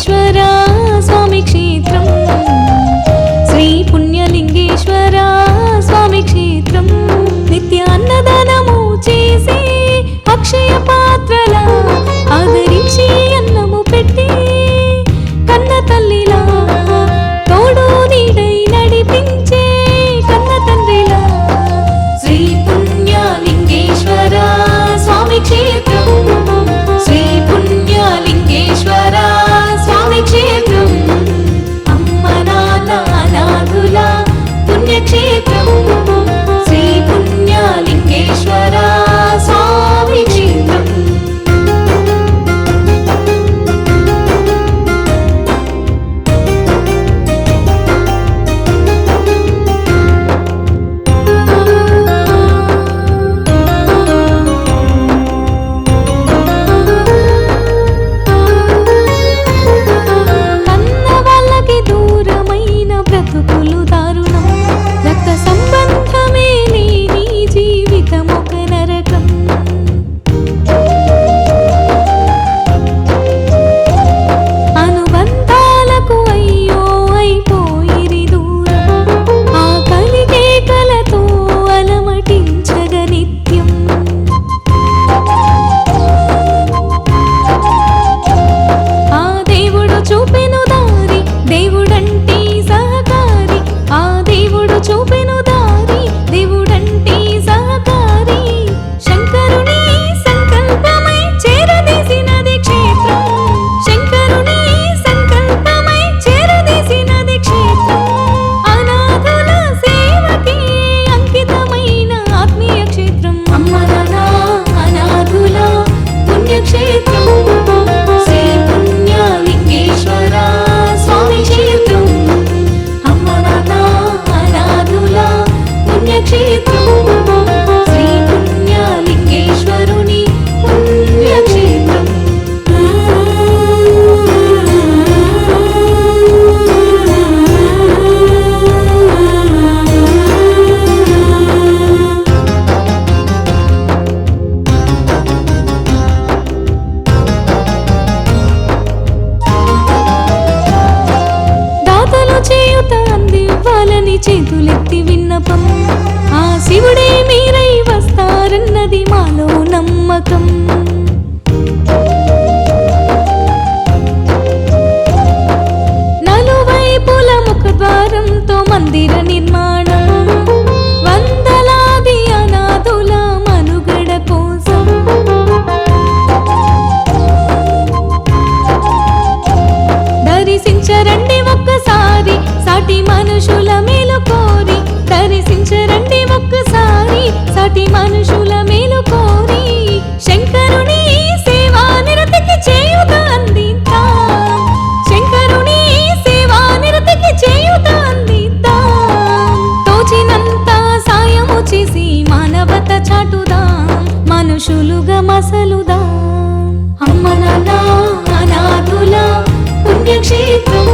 పుణ్యలింగేశ్వర స్వామి క్షేత్రం, శ్రీ పుణ్యలింగేశ్వర స్వామి క్షేత్రం. నిత్య అన్నదానము చేసి అక్షయ పాత్రల ఆదరించి అన్నము పెట్టి కన్న తల్లిలా తోడు నీడై నడిపించే కన్న తండ్రిలా శ్రీ పుణ్యలింగేశ్వర స్వామి క్షేత్రం, శ్రీ పుణ్యలింగేశ్వర స్వామి క్షేత్రం. అమ్మ నాన్న అనాథుల పుణ్యక్షేత్రం, శ్రీ పుణ్యలింగేశ్వర స్వామి క్షేత్రం. కన్న వాళ్ళకి దూరమైన బ్రతుకులు దారుణం, రక్త సంబంధమే లేని జీవితం ఒక నరకం. అనుబంధాలకు అయ్యో అయిపోయిరి దూరం, ఆ కలిగేకలతో అలమటించగ నిత్యం. ఆ దేవుడు చూపెను దారి, దేవుడంటే సహకారి. ఆ దేవుడు చూపెను దారి, దేవుడంటే సహకారి. శంకరుని సంకల్పమై చేరదీసినది క్షేత్రం, శంకరుని సంకల్పమై చేరదీసినది క్షేత్రం. అనాథుల సేవకి అంకితమైన ఆత్మీయ క్షేత్రం. అమ్మ నాన్న అనాథుల పుణ్యక్షేత్రం, శ్రీ పుణ్యలింగేశ్వర స్వామి క్షేత్రం. అమ్మ నాన్న అనాథుల పుణ్యక్షేత్రం, శ్రీ పుణ్యలింగేశ్వరుని పుణ్యక్షేత్రం. దాతలు చేయుత అందివ్వాలని చేతులెత్తి విన్నపం, ఆ శివుడే మీరై వస్తారన్నది మాలో నమ్మకం. నలువైపుల ముఖద్వారంతో మందిర నిర్మాణం, వందలాది అనాథుల మనుగడ కోసం. దర్శించరండి ఒక్కసారి సాటి మనుషుల మేలు కోరి, దర్శించరండి ఒక్కసారి సాటి మనుషుల మేలు కోరి. శంకరుని సేవా నిరతికి చేయుత అందిద్దాం, శంకరుని సేవా నిరతికి చేయుత అందిద్దాం. తోచినంత సాయము చేసి మానవత చాటుదాం, మనుషులుగా మసలుదాం. అమ్మ నాన్న అనాథుల పుణ్యక్షేత్రం,